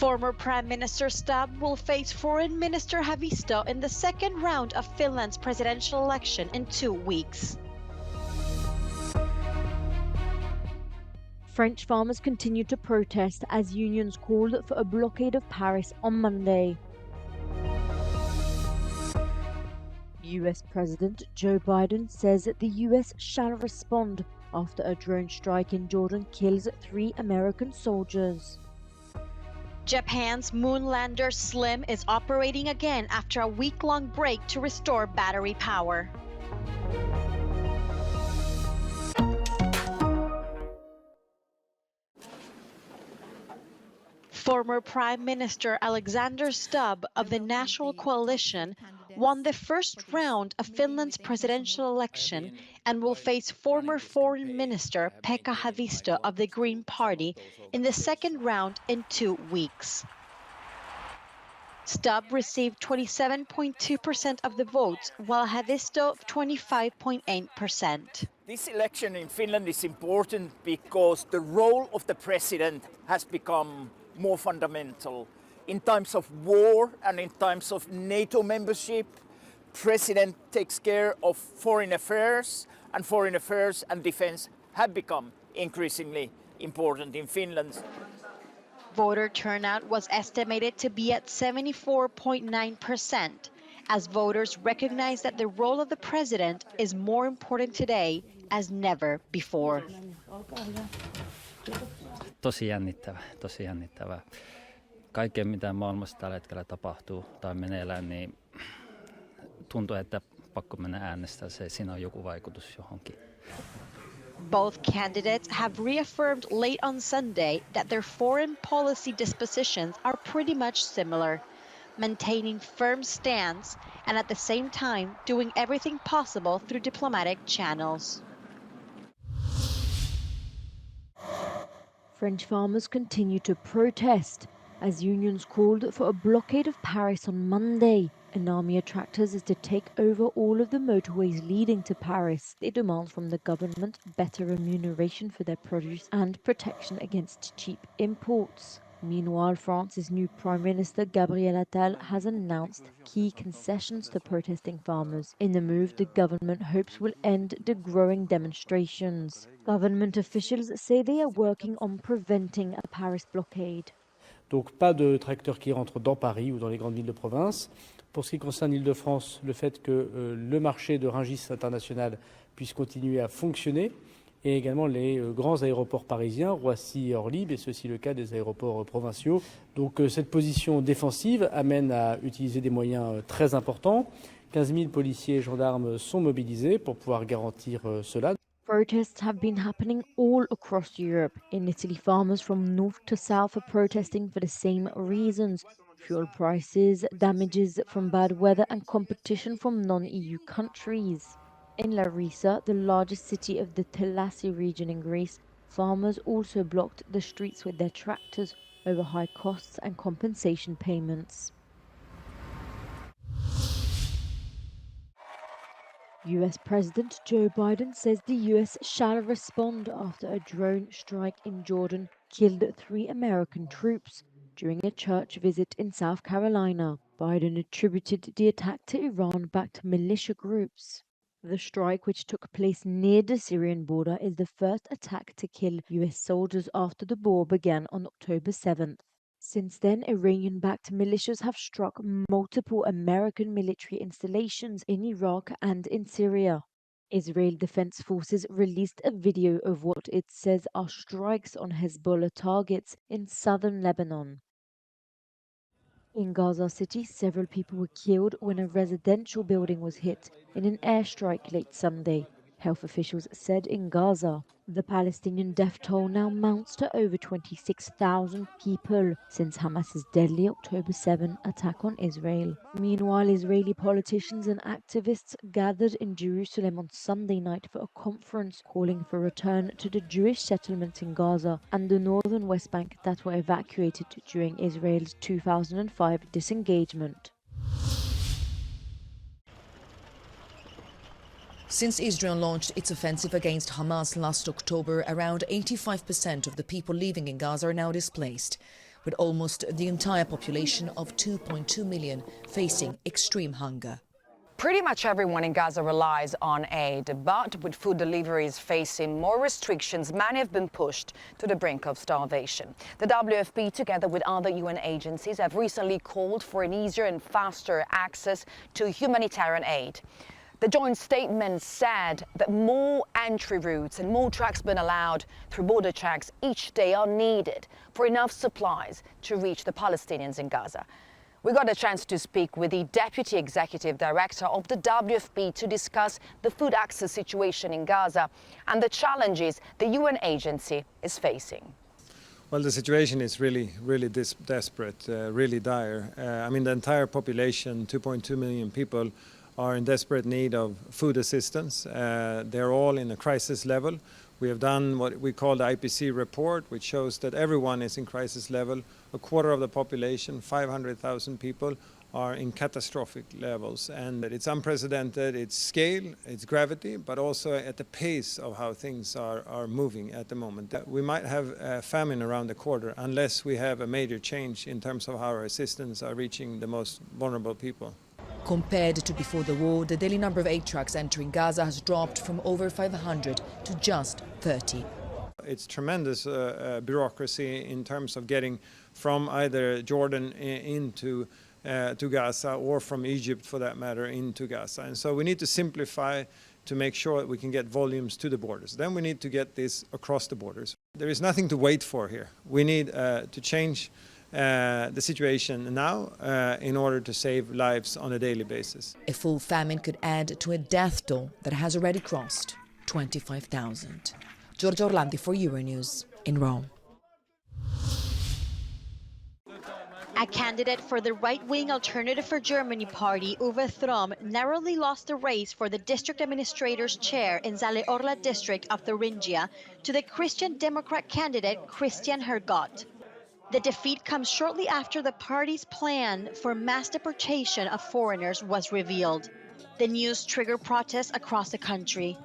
Former Prime Minister Stubb will face Foreign Minister Haavisto in the second round of Finland's presidential election in 2 weeks. French farmers continue to protest as unions called for a blockade of Paris on Monday. US President Joe Biden says that the US shall respond after a drone strike in Jordan kills 3 American soldiers. Japan's moonlander SLIM is operating again after a week-long break to restore battery power. Former Prime Minister Alexander Stubb of the National Coalition won the first round of Finland's presidential election and will face former Foreign Minister Pekka Haavisto of the Green Party in the second round in 2 weeks. Stubb received 27.2% of the votes, while Haavisto 25.8%. This election in Finland is important because the role of the president has become more fundamental. In times of war and in times of NATO membership, president takes care of foreign affairs and defense have become increasingly important in Finland. Voter turnout was estimated to be at 74.9%, as voters recognize that the role of the president is more important today as never before. Tosi jännittävää. Kaikkeen mitä maailmassa tällä hetkellä tapahtuu tai meneillään, niin tuntuu, että pakko mennä äänestää. Siinä on joku vaikutus johonkin. Both candidates have reaffirmed late on Sunday that their foreign policy dispositions are pretty much similar, maintaining firm stance and at the same time doing everything possible through diplomatic channels. French farmers continue to protest as unions called for a blockade of Paris on Monday. An army of tractors is to take over all of the motorways leading to Paris. They demand from the government better remuneration for their produce and protection against cheap imports. Meanwhile, France's new Prime Minister Gabriel Attal has announced key concessions to protesting farmers. In the move, the government hopes will end the growing demonstrations. Government officials say they are working on preventing a Paris blockade. Donc pas de tracteurs qui rentrent dans Paris ou dans les grandes villes de province. Pour ce qui concerne l'Île-de-France, le fait que le marché de Rungis international puisse continuer à fonctionner et également les grands aéroports parisiens, Roissy et Orly, et c'est aussi le cas des aéroports provinciaux. Donc cette position défensive amène à utiliser des moyens très importants. 15 000 policiers et gendarmes sont mobilisés pour pouvoir garantir cela. Protests have been happening all across Europe. In Italy, farmers from north to south are protesting for the same reasons: fuel prices, damages from bad weather and competition from non-EU countries. In Larissa, the largest city of the Telassi region in Greece, farmers also blocked the streets with their tractors over high costs and compensation payments. US President Joe Biden says the US shall respond after a drone strike in Jordan killed 3 American troops during a church visit in South Carolina. Biden attributed the attack to Iran-backed militia groups. The strike, which took place near the Syrian border, is the first attack to kill US soldiers after the war began on October 7th. Since then, Iranian-backed militias have struck multiple American military installations in Iraq and in Syria. Israel Defense Forces released a video of what it says are strikes on Hezbollah targets in southern Lebanon. In Gaza City, several people were killed when a residential building was hit in an airstrike late Sunday, health officials said in Gaza. The Palestinian death toll now mounts to over 26,000 people since Hamas's deadly October 7 attack on Israel. Meanwhile, Israeli politicians and activists gathered in Jerusalem on Sunday night for a conference calling for return to the Jewish settlements in Gaza and the northern West Bank that were evacuated during Israel's 2005 disengagement. Since Israel launched its offensive against Hamas last October, around 85% of the people living in Gaza are now displaced. with almost the entire population of 2.2 million facing extreme hunger. Pretty much everyone in Gaza relies on aid, but with food deliveries facing more restrictions, many have been pushed to the brink of starvation. The WFP, together with other UN agencies, have recently called for an easier and faster access to humanitarian aid. The joint statement said that more entry routes and more trucks being allowed through border checks each day are needed for enough supplies to reach the Palestinians in Gaza. We got a chance to speak with the Deputy Executive Director of the WFP to discuss the food access situation in Gaza and the challenges the UN agency is facing. Well, the situation is really desperate, really dire. I mean, the entire population, 2.2 million people, are in desperate need of food assistance. They're all in a crisis level. We have done what we call the IPC report, which shows that everyone is in crisis level. A quarter of the population, 500,000 people, are in catastrophic levels. And it's unprecedented, its scale, its gravity, but also at the pace of how things are moving at the moment. We might have a famine around the corner unless we have a major change in terms of how our assistance are reaching the most vulnerable people. Compared to before the war, the daily number of aid trucks entering Gaza has dropped from over 500 to just 30. It's tremendous bureaucracy in terms of getting from either Jordan into to Gaza, or from Egypt for that matter into Gaza. And so we need to simplify to make sure that we can get volumes to the borders. Then we need to get this across the borders. There is nothing to wait for here. We need to change the situation now in order to save lives on a daily basis. A full famine could add to a death toll that has already crossed 25,000. Giorgia Orlandi for Euronews in Rome. A candidate for the right-wing Alternative for Germany party, Uwe Throm, narrowly lost the race for the district administrator's chair in Saale Orla district of Thuringia to the Christian Democrat candidate Christian Hergott. The defeat comes shortly after the party's plan for mass deportation of foreigners was revealed. The news triggered protests across the country.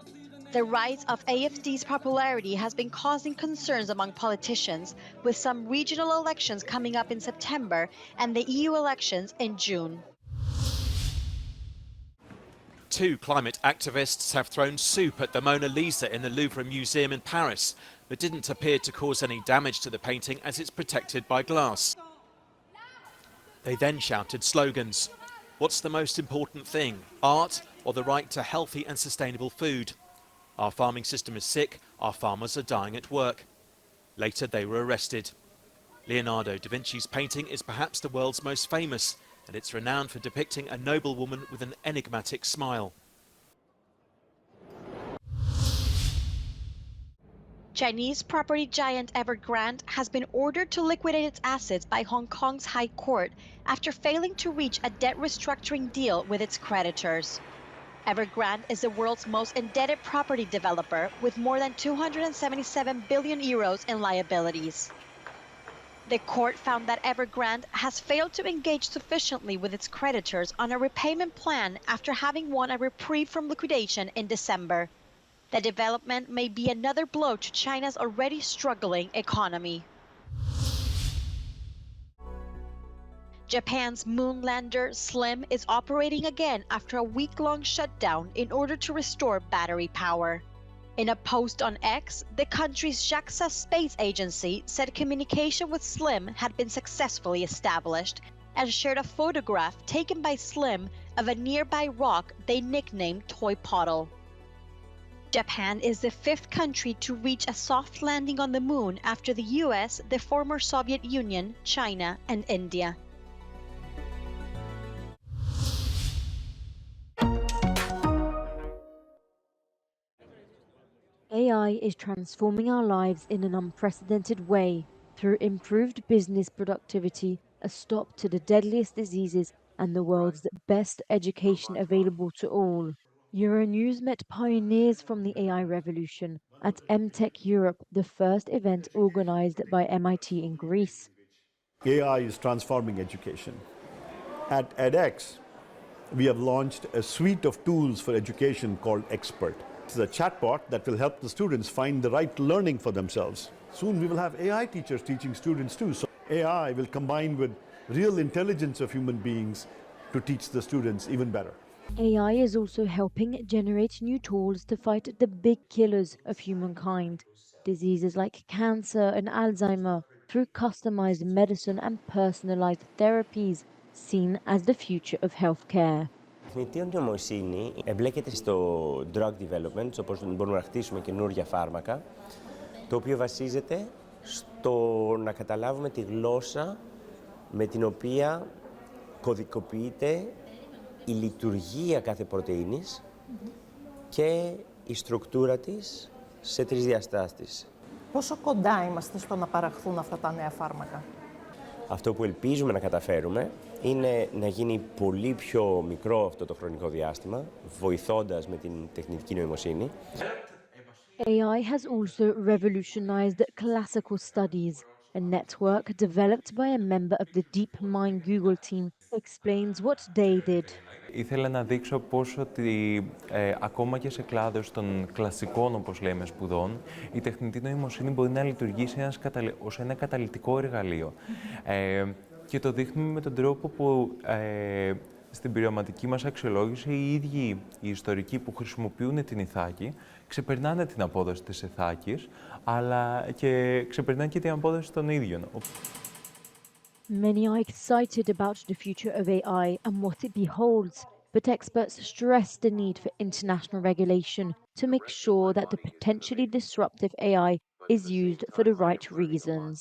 The rise of AfD's popularity has been causing concerns among politicians, with some regional elections coming up in September and the EU elections in June. Two climate activists have thrown soup at the Mona Lisa in the Louvre Museum in Paris, but didn't appear to cause any damage to the painting as it's protected by glass. They then shouted slogans. What's the most important thing, art or the right to healthy and sustainable food? Our farming system is sick, our farmers are dying at work. Later they were arrested. Leonardo da Vinci's painting is perhaps the world's most famous, and it's renowned for depicting a noble woman with an enigmatic smile. Chinese property giant Evergrande has been ordered to liquidate its assets by Hong Kong's High Court after failing to reach a debt restructuring deal with its creditors. Evergrande is the world's most indebted property developer with more than 277 billion euros in liabilities. The court found that Evergrande has failed to engage sufficiently with its creditors on a repayment plan after having won a reprieve from liquidation in December. The development may be another blow to China's already struggling economy. Japan's moon lander SLIM is operating again after a week-long shutdown in order to restore battery power. In a post on X, the country's JAXA space agency said communication with SLIM had been successfully established and shared a photograph taken by SLIM of a nearby rock they nicknamed Toy Poodle. Japan is the fifth country to reach a soft landing on the moon after the US, the former Soviet Union, China, and India. AI is transforming our lives in an unprecedented way through improved business productivity, a stop to the deadliest diseases, and the world's best education available to all. Euronews met pioneers from the AI revolution at MTech Europe, the first event organized by MIT in Greece. AI is transforming education. At edX, we have launched a suite of tools for education called Expert. It's a chatbot that will help the students find the right learning for themselves. Soon we will have AI teachers teaching students too. So AI will combine with real intelligence of human beings to teach the students even better. AI is also helping generate new tools to fight the big killers of humankind, diseases like cancer and Alzheimer, through customized medicine and personalized therapies, seen as the future of healthcare. Η τεχνητή νοημοσύνη εμπλέκεται στο drug development, όπως μπορούμε να χτίσουμε καινούργια φάρμακα, το οποίο βασίζεται στο να καταλάβουμε τη γλώσσα με την οποία κωδικοποιείται η λειτουργία κάθε πρωτεΐνης και η στруκτούρα της σε 3 διαστάσεις. Πόσο κοντά είμαστε στο να παραχθούν αυτά τα νέα φάρμακα? Αυτό που ελπίζουμε να καταφέρουμε είναι να γίνει πολύ πιο μικρό αυτό το χρονικό διάστημα, βοηθώντας με την τεχνητική νοημοσύνη. AI has also revolutionized classical studies. A network developed by a member of the DeepMind Google team explains what they did. Ήθελα να δείξω πώς ότι ακόμα και σε κλάδους των κλασικών, όπως λέμε, σπουδών, η τεχνητή νοημοσύνη μπορεί να λειτουργήσει ως ένα καταλυτικό εργαλείο. Και το δείχνουμε με τον τρόπο που στην πειραματική μας αξιολόγηση οι ίδιοι οι ιστορικοί που χρησιμοποιούν την ηθάκη ξεπερνάνε την απόδοση της ηθάκης, αλλά και ξεπερνάνε και την απόδοση των ίδιων. Many are excited about the future of AI and what it beholds, but experts stress the need for international regulation to make sure that the potentially disruptive AI is used for the right reasons.